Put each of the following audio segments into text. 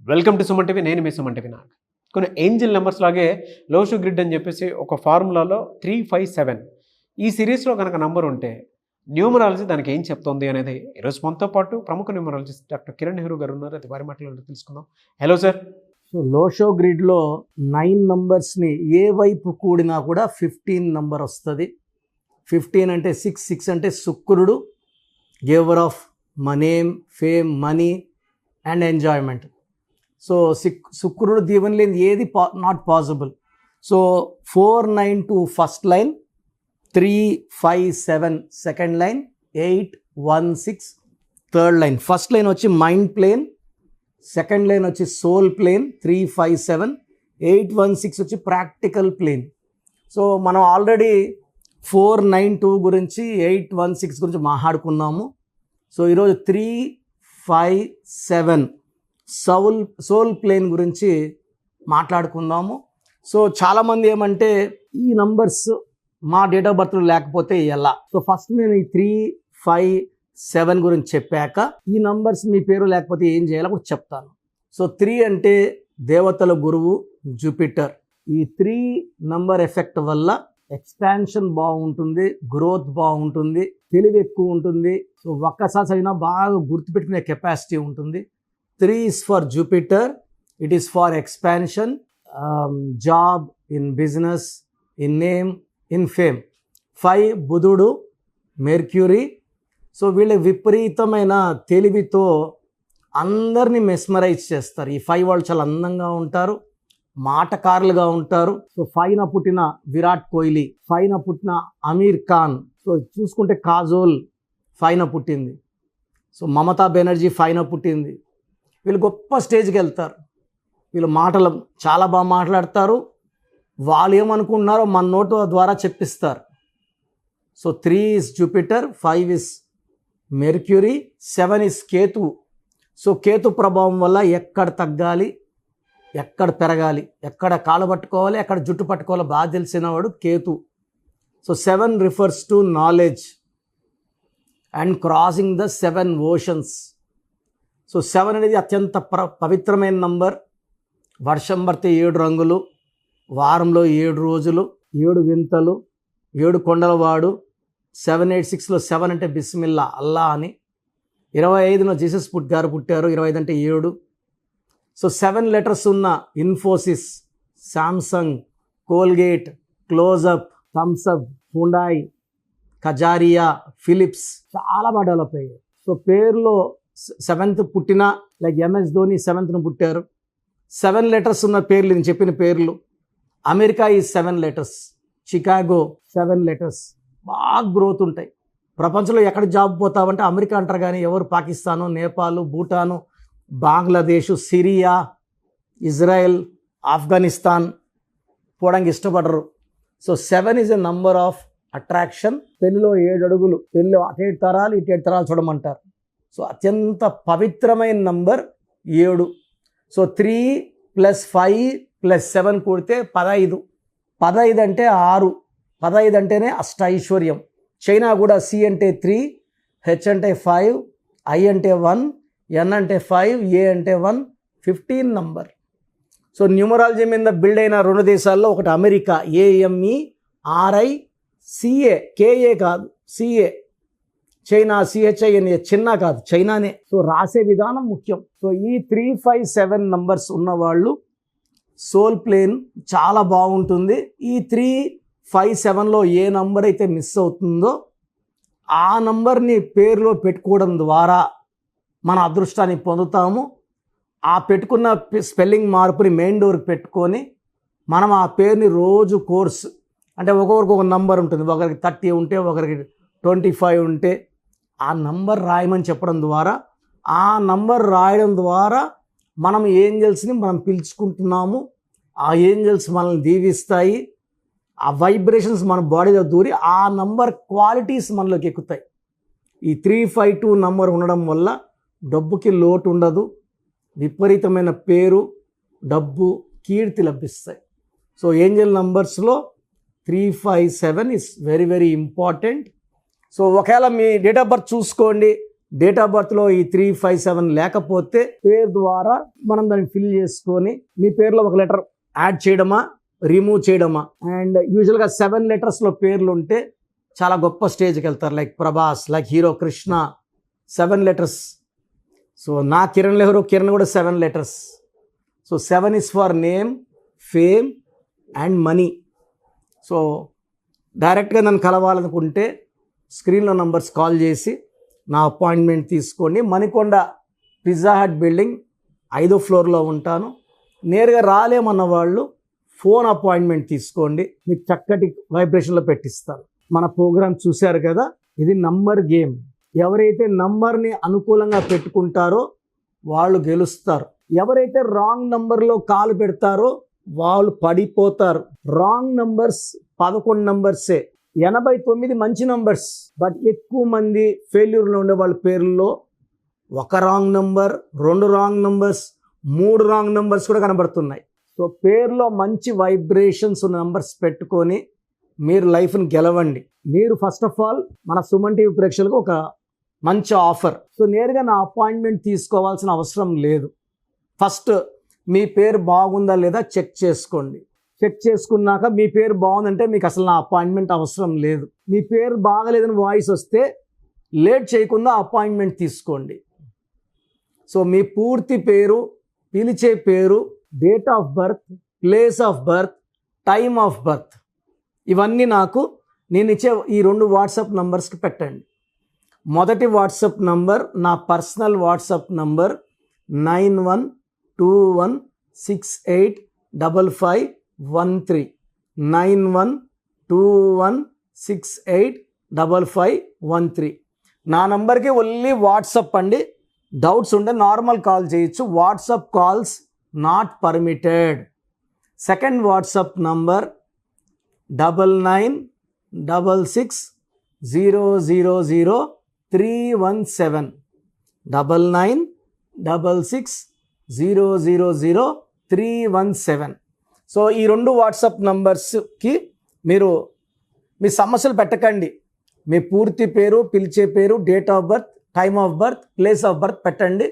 Welcome to Suman TV. నేను మీ Suman TV. నాకు కొన్ని ఏంజిల్ నెంబర్స్ లాగే లోషో గ్రిడ్ అని చెప్పేసి ఒక ఫార్ములాలో 357 ఈ సిరీస్లో కనుక నంబర్ ఉంటే న్యూమరాలజీ దానికి ఏం చెప్తుంది అనేది ఈరోజు మనతో పాటు ప్రముఖ న్యూమరాలజిస్ట్ డాక్టర్ కిరణ్ నెహ్రూ గారు ఉన్నారు. అది వారి మాటల్లో తెలుసుకుందాం. Hello sir. సో లోషో గ్రిడ్లో 9 నంబర్స్ని ఏ వైపు కూడినా కూడా 15 నంబర్ వస్తుంది. 15 అంటే 6 అంటే శుక్రుడు, giver of name, fame, money and enjoyment. So శుక్రుడు దీవెన లేని ఏది not possible. So 492 first line, 357 second line, 816 third line. First line వచ్చి మైండ్ ప్లేన్, సెకండ్ లైన్ వచ్చి సోల్ ప్లేన్, 357, 816 వచ్చి ప్రాక్టికల్ ప్లేన్. సో మనం ఆల్రెడీ 492 గురించి 816 గురించి మాట్లాడుకున్నాము. సో ఈరోజు 357 సోల్ ప్లేన్ గురించి మాట్లాడుకుందాము. సో చాలామంది ఏమంటే ఈ నంబర్స్ మా డేట్ ఆఫ్ బర్త్ లేకపోతే ఎలా? సో ఫస్ట్ నేను ఈ 357 గురించి చెప్పాక ఈ నంబర్స్ మీ పేరు లేకపోతే ఏం చేయాలో కూడా చెప్తాను. సో 3 అంటే దేవతల గురువు జూపిటర్. ఈ 3 నంబర్ ఎఫెక్ట్ వల్ల ఎక్స్పాన్షన్ బాగుంటుంది, గ్రోత్ బాగుంటుంది, తెలివి ఎక్కువ ఉంటుంది. సో ఒక్కసారి అయినా బాగా గుర్తుపెట్టుకునే కెపాసిటీ ఉంటుంది. 3 is for Jupiter. It is for expansion, job, in business, in name, in fame. 5 బుధుడు, మెర్క్యూరీ. సో వీళ్ళ విపరీతమైన తెలివితో అందరినీ మెస్మరైజ్ చేస్తారు. ఈ 5 వాళ్ళు చాలా అందంగా ఉంటారు, మాటకారులుగా ఉంటారు. సో 5న పుట్టిన విరాట్ కోహ్లీ, 5న పుట్టిన అమీర్ ఖాన్. సో చూసుకుంటే కాజోల్ 5న పుట్టింది. సో మమతా బెనర్జీ 5న పుట్టింది. వీళ్ళు గొప్ప స్టేజ్కి వెళ్తారు. వీళ్ళు మాటలు చాలా బాగా మాట్లాడతారు. వాళ్ళు ఏమనుకుంటున్నారో మన నోటు ద్వారా చెప్పిస్తారు. So 3 is Jupiter, 5 is Mercury, 7 is Ketu. So Ketu ప్రభావం వల్ల ఎక్కడ తగ్గాలి, ఎక్కడ పెరగాలి, ఎక్కడ కాలు పట్టుకోవాలి, ఎక్కడ జుట్టు పట్టుకోవాలో బాగా తెలిసినవాడు Ketu. So 7 refers to knowledge and crossing the 7 oceans. So 7 అనేది అత్యంత పవిత్రమైన నంబర్. వర్షం పడితే 7 రంగులు, వారంలో 7 రోజులు, 7 వింతలు, 7 కొండలవాడు. 786లో 7 అంటే బిస్మిల్లా, అల్లా అని. 25న జీసస్ గారు పుట్టారు. 25 అంటే 7. సో 7 లెటర్స్ ఉన్న Infosys, Samsung, Colgate, Closeup, Thums Up, Hyundai, Kajaria, Philips చాలా బాగా డెవలప్ అయ్యాయి. సో పేరులో 7th పుట్టిన లైక్ ఎంఎస్ ధోని 7th పుట్టారు. 7 లెటర్స్ ఉన్న పేర్లు నేను చెప్పిన పేర్లు. అమెరికా ఈ 7 లెటర్స్, చికాగో 7 లెటర్స్. బాగా గ్రోత్ ఉంటాయి. ప్రపంచంలో ఎక్కడ జాబ్ పోతావంటే అమెరికా అంటారు, కానీ ఎవరు పాకిస్తాను, నేపాల్, భూటాను, బంగ్లాదేశ్, సిరియా, ఇజ్రాయెల్, ఆఫ్ఘనిస్తాన్ పోవడానికి ఇష్టపడరు. So 7 is a number of attraction. పెళ్లిలో 7 అడుగులు, పెళ్లిలో అటు 7 తరాలు, ఇటు 7 తరాలు చూడమంటారు. సో అత్యంత పవిత్రమైన నంబర్ 7. సో 3 + 5 + 7 కూడితే 15. 15 అంటే 6. 15 అంటేనే అష్టైశ్వర్యం. చైనా కూడా C అంటే 3, H అంటే 5, I అంటే 1, N అంటే 5, A అంటే 1, 15 నంబర్. సో న్యూమరాలజీ మీద బిల్డ్ అయిన 2 దేశాల్లో ఒకటి అమెరికా, AMERICA, KA కాదు, CA. చైనా CHINA, చిన్న కాదు, చైనానే. సో రాసే విధానం ముఖ్యం. సో ఈ 357 నంబర్స్ ఉన్నవాళ్ళు సోల్ ప్లేన్ చాలా బాగుంటుంది. ఈ 357లో ఏ నంబర్ అయితే మిస్ అవుతుందో ఆ నంబర్ని పేరులో పెట్టుకోవడం ద్వారా మన అదృష్టాన్ని పొందుతాము. ఆ పెట్టుకున్న స్పెల్లింగ్ మార్పుని మెయిన్ డోర్కి పెట్టుకొని మనం ఆ పేరుని రోజు కోర్స్, అంటే ఒక్కొక్కరికి ఒక నంబర్ ఉంటుంది. ఒకరికి 30 ఉంటే, ఒకరికి 25 ఉంటే ఆ నంబర్ రాయమని చెప్పడం ద్వారా, ఆ నంబర్ రాయడం ద్వారా మనం ఏంజల్స్ని మనం పిలుచుకుంటున్నాము. ఆ ఏంజల్స్ మనల్ని దీవిస్తాయి. ఆ వైబ్రేషన్స్ మన బాడీలో దూరి ఆ నంబర్ క్వాలిటీస్ మనలోకి ఎక్కుతాయి. ఈ 352 నంబర్ ఉండడం వల్ల డబ్బుకి లోటు ఉండదు. విపరీతమైన పేరు, డబ్బు, కీర్తి లభిస్తాయి. సో ఏంజల్ నంబర్స్లో 357 is very very important. So ఒకవేళ మీ డేట్ ఆఫ్ బర్త్ చూసుకోండి, డేట్ ఆఫ్ బర్త్లో ఈ 357 లేకపోతే పేరు ద్వారా మనం దాన్ని ఫిల్ చేసుకొని మీ పేరులో ఒక లెటర్ యాడ్ చేయడమా రిమూవ్ చేయడమా. అండ్ యూజువల్గా 7 లెటర్స్లో పేర్లు ఉంటే చాలా గొప్ప స్టేజ్కి వెళ్తారు. Like Prabhas, like hero Krishna, 7 letters. So నా కిరణ్ నెహ్రూ, కిరణ్ కూడా 7 letters. So 7 is for name, fame and money. So డైరెక్ట్గా నన్ను కలవాలనుకుంటే స్క్రీన్లో నంబర్స్ కాల్ చేసి నా అపాయింట్మెంట్ తీసుకోండి. మణికొండ పిజ్జా హట్ బిల్డింగ్ 5వ ఫ్లోర్లో ఉంటాను. నేరుగా రాలేమన్న వాళ్ళు ఫోన్ అపాయింట్మెంట్ తీసుకోండి, మీకు చక్కటి వైబ్రేషన్లో పెట్టిస్తాను. మన ప్రోగ్రామ్ చూశారు కదా, ఇది నంబర్ గేమ్. ఎవరైతే నంబర్ని అనుకూలంగా పెట్టుకుంటారో వాళ్ళు గెలుస్తారు. ఎవరైతే రాంగ్ నంబర్లో కాలు పెడతారో వాళ్ళు పడిపోతారు. రాంగ్ నంబర్స్ 11 నంబర్సే, 89 మంచి నంబర్స్. బట్ ఎక్కువ మంది ఫెయిల్యూర్లో ఉండే వాళ్ళ పేర్లలో 1 wrong number, 2 wrong numbers, 3 wrong numbers కూడా కనబడుతున్నాయి. సో పేరులో మంచి వైబ్రేషన్స్ ఉన్న నంబర్స్ పెట్టుకొని మీరు లైఫ్ని గెలవండి. మీరు ఫస్ట్ ఆఫ్ ఆల్ మన సుమన్ టీవీ ప్రేక్షకులకు ఒక మంచి ఆఫర్. సో నేరుగా నా అపాయింట్మెంట్ తీసుకోవాల్సిన అవసరం లేదు. ఫస్ట్ మీ పేరు బాగుందా లేదా చెక్ చేసుకోండి. చెక్ చేసుకున్నాక మీ పేరు బాగుందంటే మీకు అసలు నా అపాయింట్మెంట్ అవసరం లేదు. మీ పేరు బాగలేదని వాయిస్ వస్తే లేట్ చేయకుండా అపాయింట్మెంట్ తీసుకోండి. సో మీ పూర్తి పేరు, పిలిచే పేరు, date of birth, place of birth, time of birth, ఇవన్నీ నాకు నేను ఇచ్చే ఈ 2 వాట్సాప్ నంబర్స్కి పెట్టండి. మొదటి వాట్సాప్ నంబర్ నా పర్సనల్ వాట్సాప్ నంబర్ 9121685513, 9121685513. నా నంబర్కి ఓన్లీ వాట్సాప్ అండి. డౌట్స్ ఉంటే నార్మల్ కాల్ చేయొచ్చు. WhatsApp calls not permitted. Second WhatsApp number 9966000317, 9966000317. So ఈ 2 వాట్సాప్ నంబర్స్కి మీరు మీ సమస్యలు పెట్టకండి. మీ పూర్తి పేరు, పిలిచే పేరు, date of birth, time of birth, place of birth పెట్టండి.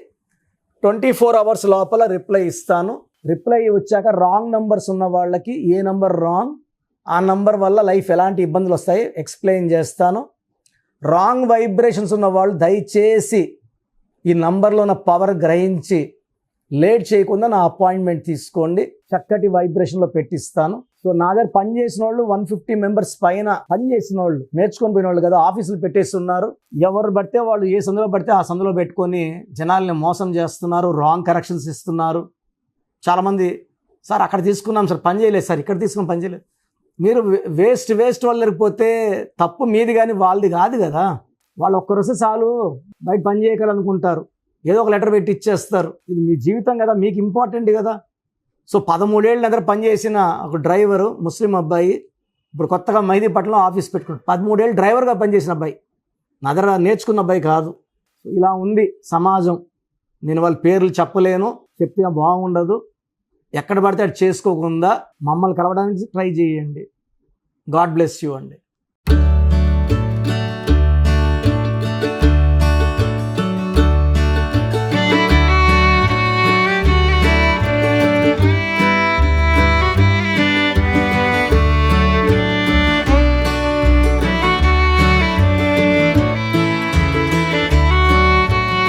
24 అవర్స్ లోపల రిప్లై ఇస్తాను. రిప్లై వచ్చాక రాంగ్ నంబర్స్ ఉన్న వాళ్ళకి ఏ నంబర్ రాంగ్, ఆ నంబర్ వల్ల లైఫ్ ఎలాంటి ఇబ్బందులు వస్తాయి ఎక్స్ప్లెయిన్ చేస్తాను. రాంగ్ వైబ్రేషన్స్ ఉన్న వాళ్ళు దయచేసి ఈ నంబర్లో ఉన్న పవర్ గ్రహించి లేట్ చేయకుండా నా అపాయింట్మెంట్ తీసుకోండి. చక్కటి వైబ్రేషన్లో పెట్టిస్తాను. సో నా దగ్గర పనిచేసిన వాళ్ళు 150 మెంబర్స్ పైన పనిచేసిన వాళ్ళు, నేర్చుకొని పోయిన వాళ్ళు కదా, ఆఫీసులు పెట్టేస్తున్నారు. ఎవరు పడితే వాళ్ళు ఏ సందులో పడితే ఆ సందులో పెట్టుకొని జనాల్ని మోసం చేస్తున్నారు, రాంగ్ కరెక్షన్స్ ఇస్తున్నారు. చాలామంది సార్ అక్కడ తీసుకున్నాం సార్ పని చేయలేదు, సార్ ఇక్కడ తీసుకున్నాం పని చేయలేదు. మీరు వేస్ట్ వాళ్ళు లేకపోతే తప్పు మీది కానీ వాళ్ళది కాదు కదా. వాళ్ళు ఒక్కరోజు చాలు బయట పని చేయగలనుకుంటారు, ఏదో ఒక లెటర్ పెట్టి ఇచ్చేస్తారు. ఇది మీ జీవితం కదా, మీకు ఇంపార్టెంట్ కదా. సో 13 ఏళ్ళ దగ్గర పనిచేసిన ఒక డ్రైవరు, ముస్లిం అబ్బాయి, ఇప్పుడు కొత్తగా మైదీపట్నంలో ఆఫీస్ పెట్టుకున్నాడు. 13 ఏళ్ళు డ్రైవర్గా పనిచేసిన అబ్బాయి, నా దగ్గర నేర్చుకున్న అబ్బాయి కాదు. ఇలా ఉంది సమాజం. నేను వాళ్ళ పేర్లు చెప్పలేను, చెప్తే బాగుండదు. ఎక్కడ పడితే అది చేసుకోకుండా మమ్మల్ని కలవడానికి ట్రై చేయండి. గాడ్ బ్లెస్ యూ అండి.